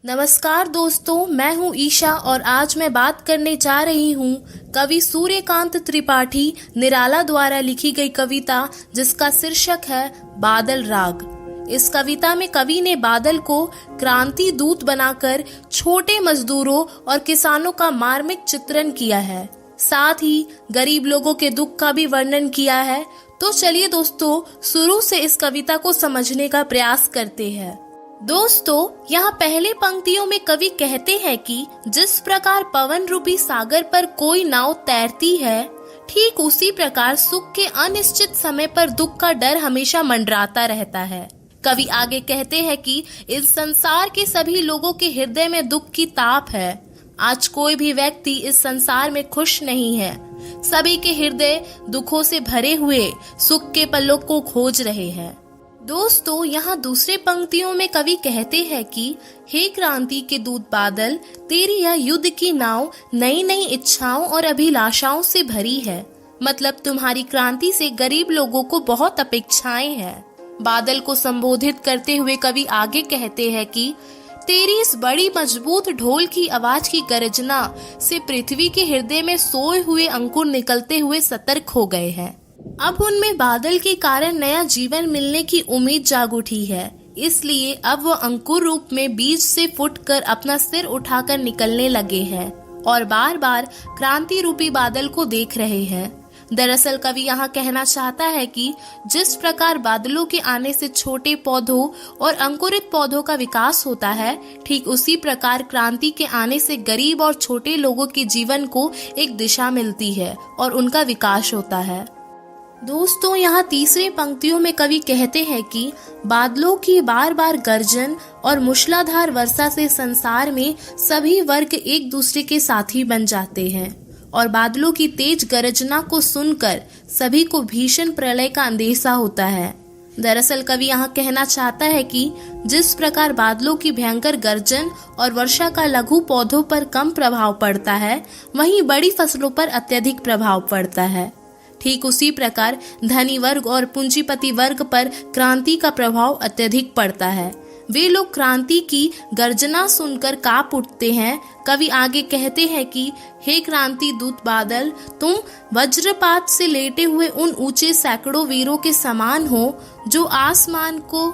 नमस्कार दोस्तों, मैं हूं ईशा और आज मैं बात करने जा रही हूं कवि सूर्यकांत त्रिपाठी निराला द्वारा लिखी गई कविता जिसका शीर्षक है बादल राग। इस कविता में कवि ने बादल को क्रांति दूत बनाकर छोटे मजदूरों और किसानों का मार्मिक चित्रण किया है, साथ ही गरीब लोगों के दुख का भी वर्णन किया है। तो चलिए दोस्तों, शुरू से इस कविता को समझने का प्रयास करते हैं। दोस्तों, यहाँ पहले पंक्तियों में कवि कहते हैं कि जिस प्रकार पवन रूपी सागर पर कोई नाव तैरती है, ठीक उसी प्रकार सुख के अनिश्चित समय पर दुख का डर हमेशा मंडराता रहता है। कवि आगे कहते हैं कि इस संसार के सभी लोगों के हृदय में दुख की ताप है। आज कोई भी व्यक्ति इस संसार में खुश नहीं है। सभी के हृदय दुखों से भरे हुए सुख के पलों को खोज रहे हैं। दोस्तों, यहाँ दूसरे पंक्तियों में कवि कहते हैं कि हे क्रांति के दूत बादल, तेरी यह युद्ध की नाव नई नई इच्छाओं और अभिलाषाओं से भरी है। मतलब तुम्हारी क्रांति से गरीब लोगों को बहुत अपेक्षाएं हैं। बादल को संबोधित करते हुए कवि आगे कहते हैं कि तेरी इस बड़ी मजबूत ढोल की आवाज की गर्जना से पृथ्वी के हृदय में सोए हुए अंकुर निकलते हुए सतर्क हो गए हैं। अब उनमें बादल के कारण नया जीवन मिलने की उम्मीद जाग उठी है, इसलिए अब वो अंकुर रूप में बीज से फूटकर अपना सिर उठाकर निकलने लगे हैं और बार बार क्रांति रूपी बादल को देख रहे हैं। दरअसल कवि यहाँ कहना चाहता है कि जिस प्रकार बादलों के आने से छोटे पौधों और अंकुरित पौधों का विकास होता है, ठीक उसी प्रकार क्रांति के आने से गरीब और छोटे लोगों के जीवन को एक दिशा मिलती है और उनका विकास होता है। दोस्तों, यहाँ तीसरी पंक्तियों में कवि कहते हैं कि बादलों की बार बार गर्जन और मूसलाधार वर्षा से संसार में सभी वर्ग एक दूसरे के साथी बन जाते हैं और बादलों की तेज गर्जना को सुनकर सभी को भीषण प्रलय का अंदेशा होता है। दरअसल कवि यहाँ कहना चाहता है कि जिस प्रकार बादलों की भयंकर गर्जन और वर्षा का लघु पौधों पर कम प्रभाव पड़ता है, वहीं बड़ी फसलों पर अत्यधिक प्रभाव पड़ता है। ठीक उसी प्रकार धनी वर्ग और पूंजीपति वर्ग पर क्रांति का प्रभाव अत्यधिक पड़ता है। वे लोग क्रांति की गर्जना सुनकर कांप उठते हैं। कवि आगे कहते हैं कि हे क्रांति दूत बादल, तुम वज्रपात से लेटे हुए उन ऊंचे सैकड़ों वीरों के समान हो जो आसमान को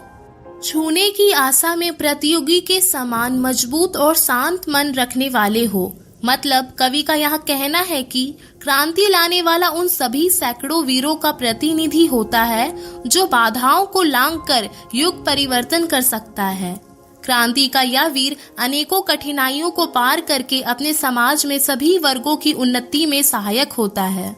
छूने की आशा में प्रतियोगी के समान मजबूत और शांत मन रखने वाले हो। मतलब कवि का यहाँ कहना है कि क्रांति लाने वाला उन सभी सैकड़ों वीरों का प्रतिनिधि होता है जो बाधाओं को लांघकर युग परिवर्तन कर सकता है। क्रांति का यह वीर अनेकों कठिनाइयों को पार करके अपने समाज में सभी वर्गों की उन्नति में सहायक होता है।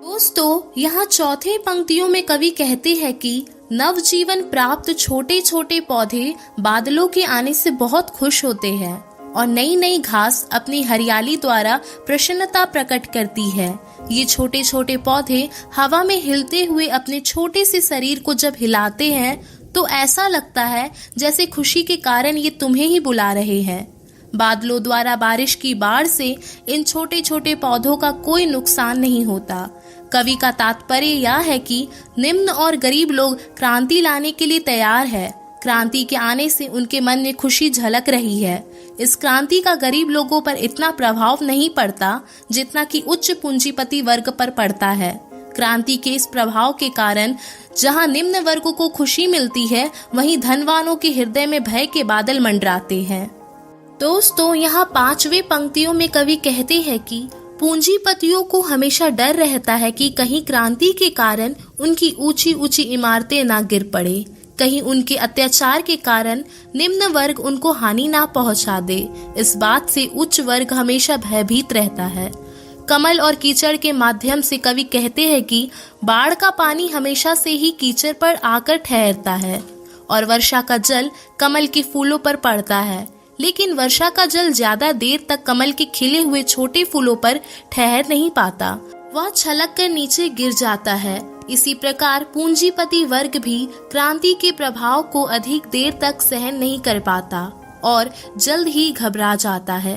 दोस्तों, यहाँ चौथे पंक्तियों में कवि कहते हैं कि नवजीवन प्राप्त छोटे छोटे पौधे बादलों के आने से बहुत खुश होते हैं और नई नई घास अपनी हरियाली द्वारा प्रसन्नता प्रकट करती है। ये छोटे छोटे पौधे हवा में हिलते हुए अपने छोटे से शरीर को जब हिलाते हैं तो ऐसा लगता है जैसे खुशी के कारण ये तुम्हें ही बुला रहे हैं। बादलों द्वारा बारिश की बाढ़ से इन छोटे छोटे पौधों का कोई नुकसान नहीं होता। कवि का तात्पर्य यह है कि निम्न और गरीब लोग क्रांति लाने के लिए तैयार है। क्रांति के आने से उनके मन में खुशी झलक रही है। इस क्रांति का गरीब लोगों पर इतना प्रभाव नहीं पड़ता जितना कि उच्च पूंजीपति वर्ग पर पड़ता है। क्रांति के इस प्रभाव के कारण जहां निम्न वर्गों को खुशी मिलती है, वहीं धनवानों के हृदय में भय के बादल मंडराते हैं। दोस्तों, यहाँ पांचवें पंक्तियों में कवि कहते हैं कि पूंजीपतियों को हमेशा डर रहता है कि कहीं क्रांति के कारण उनकी ऊंची ऊंची इमारतें ना गिर पड़े, कहीं उनके अत्याचार के कारण निम्न वर्ग उनको हानि ना पहुंचा दे। इस बात से उच्च वर्ग हमेशा भयभीत रहता है। कमल और कीचड़ के माध्यम से कवि कहते हैं कि बाढ़ का पानी हमेशा से ही कीचड़ पर आकर ठहरता है और वर्षा का जल कमल के फूलों पर पड़ता है, लेकिन वर्षा का जल ज्यादा देर तक कमल के खिले हुए छोटे फूलों पर ठहर नहीं पाता, वह छलक कर नीचे गिर जाता है। इसी प्रकार पूंजीपति वर्ग भी क्रांति के प्रभाव को अधिक देर तक सहन नहीं कर पाता और जल्द ही घबरा जाता है।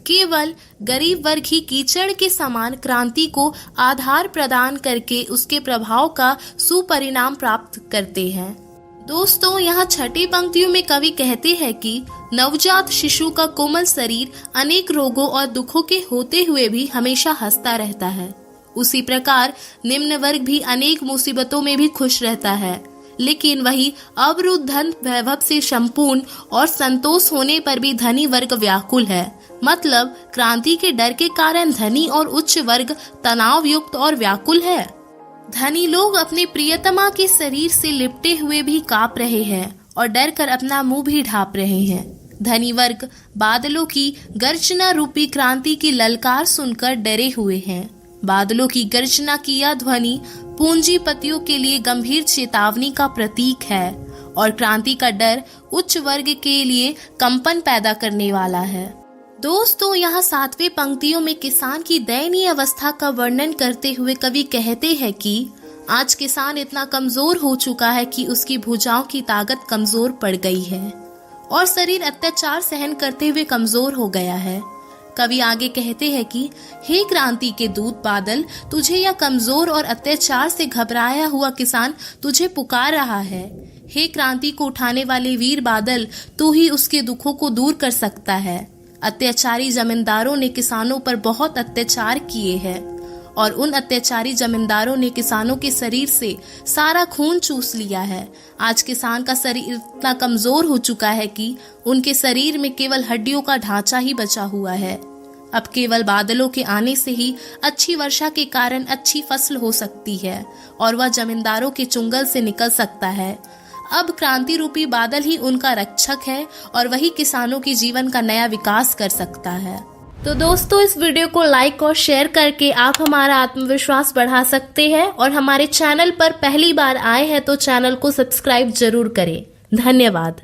केवल गरीब वर्ग ही कीचड़ के समान क्रांति को आधार प्रदान करके उसके प्रभाव का सुपरिणाम प्राप्त करते हैं। दोस्तों, यहाँ छठी पंक्तियों में कवि कहते हैं कि नवजात शिशु का कोमल शरीर अनेक रोगों और दुखों के होते हुए भी हमेशा हंसता रहता है। उसी प्रकार निम्न वर्ग भी अनेक मुसीबतों में भी खुश रहता है, लेकिन वही अवरुद्ध धन वैभव से संपूर्ण और संतोष होने पर भी धनी वर्ग व्याकुल है। मतलब क्रांति के डर के कारण धनी और उच्च वर्ग तनाव युक्त और व्याकुल है। धनी लोग अपने प्रियतमा के शरीर से लिपटे हुए भी कांप रहे हैं और डर कर अपना मुंह भी ढांप रहे हैं। धनी वर्ग बादलों की गर्जना रूपी क्रांति की ललकार सुनकर डरे हुए हैं। बादलों की गर्जना की यह ध्वनि पूंजीपतियों के लिए गंभीर चेतावनी का प्रतीक है और क्रांति का डर उच्च वर्ग के लिए कंपन पैदा करने वाला है। दोस्तों, यहाँ 7वें पंक्तियों में किसान की दयनीय अवस्था का वर्णन करते हुए कवि कहते हैं कि आज किसान इतना कमजोर हो चुका है कि उसकी भुजाओं की ताकत कमजोर पड़ गई है और शरीर अत्याचार सहन करते हुए कमजोर हो गया है। कवि आगे कहते हैं कि हे क्रांति के दूत बादल, तुझे यह कमजोर और अत्याचार से घबराया हुआ किसान तुझे पुकार रहा है। हे क्रांति को उठाने वाले वीर बादल, तू ही उसके दुखों को दूर कर सकता है। अत्याचारी जमींदारों ने किसानों पर बहुत अत्याचार किए हैं और उन अत्याचारी जमींदारों ने किसानों के शरीर से सारा खून चूस लिया है। आज किसान का शरीर इतना कमजोर हो चुका है कि उनके शरीर में केवल हड्डियों का ढांचा ही बचा हुआ है। अब केवल बादलों के आने से ही अच्छी वर्षा के कारण अच्छी फसल हो सकती है और वह जमींदारों के चुंगल से निकल सकता है। अब क्रांति रूपी बादल ही उनका रक्षक है और वही किसानों के जीवन का नया विकास कर सकता है। तो दोस्तों, इस वीडियो को लाइक और शेयर करके आप हमारा आत्मविश्वास बढ़ा सकते हैं और हमारे चैनल पर पहली बार आए हैं तो चैनल को सब्सक्राइब जरूर करें। धन्यवाद।